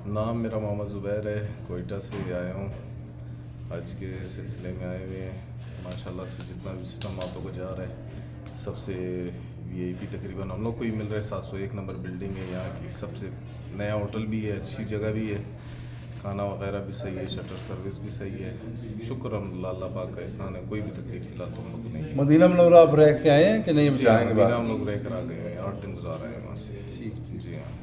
نام میرا محمد زبیر ہے، کوئٹہ سے آیا ہوں، حج کے سلسلے میں آئے ہوئے ہیں۔ ماشاءاللہ سے جتنا بھی سسٹم آپ لوگوں کو جا رہا ہے، سب سے وی آئی پی تقریباً ہم لوگ کو ہی مل رہا ہے۔ 701 نمبر بلڈنگ ہے یہاں کی، سب سے نیا ہوٹل بھی ہے، اچھی جگہ بھی ہے، کھانا وغیرہ بھی صحیح ہے، شٹر سروس بھی صحیح ہے۔ شکر الحمدللہ، اللہ پاک کا احسان ہے، کوئی بھی تکلیف فی الحال تو ہم لوگ کو نہیں ہے۔ مدینہ منورہ آپ رہ کے آئے ہیں کہ نہیں؟ جی جانے کے بعد مدینہ ہم لوگ رہ کر آ گئے ہیں، 8 دن گزارا ہے وہاں سے۔ جی ہاں۔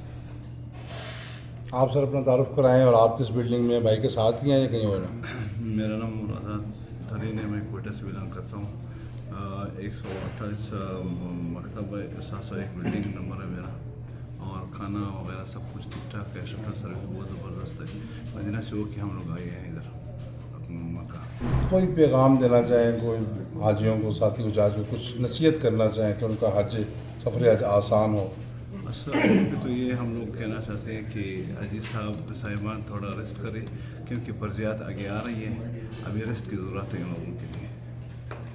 آپ سر اپنا تعارف کرائیں، اور آپ کس بلڈنگ میں بھائی کے ساتھ ہی ہیں یا کہیں اور ہیں؟ میرا نام مراد ترین ہے، میں کوئٹہ سے بلانگ کرتا ہوں۔ 148 مکتب 701 بلڈنگ نمبر ہے میرا، اور کھانا وغیرہ سب کچھ ٹھیک ٹھاک ہے، شٹر سروس بہت زبردست ہے۔ مدینہ سے ہو کے ہم لوگ آئے ہیں ادھر مکہ۔ کوئی پیغام دینا چاہیں کوئی حاجیوں کو، ساتھی حجاج کو، کچھ نصیحت کرنا چاہیں کہ ان کا حج سفر حج آسان ہو؟ بس تو یہ ہم لوگ کہنا چاہتے ہیں کہ حاجی صاحبان تھوڑا ریسٹ کرے، کیونکہ فرضیات آگے آ رہی ہیں، ابھی ریسٹ کی ضرورت ہے ان لوگوں کے لیے۔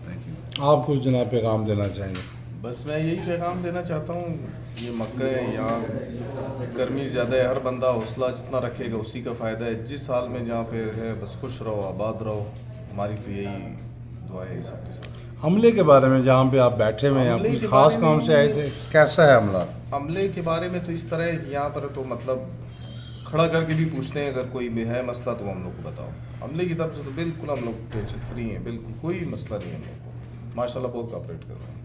Thank you. آپ کچھ جناب پیغام دینا چاہیں گے؟ بس میں یہی پیغام دینا چاہتا ہوں، یہ مکہ ہے، یہاں گرمی زیادہ ہے، ہر بندہ حوصلہ جتنا رکھے گا اسی کا فائدہ ہے۔ جس حال میں جہاں پہ ہے بس خوش رہو، آباد رہو، ہماری تو یہی دعائیں ہیں سب کے ساتھ۔ عملے کے بارے میں جہاں پہ آپ بیٹھے ہوئے ہیں، عملے کچھ کے خاص بارے کام میں سے آئے تھے، کیسا ہے عملہ؟ عملے کے بارے میں تو اس طرح ہے، یہاں پر تو مطلب کھڑا کر کے بھی پوچھتے ہیں، اگر کوئی بھی ہے مسئلہ تو ہم لوگ کو بتاؤ۔ عملے کی طرف سے تو بالکل ہم لوگ ٹینشن فری ہیں، بالکل کوئی مسئلہ نہیں ہے ہم لوگ کو، ماشاءاللہ بہت کوآپریٹ کر رہے ہیں۔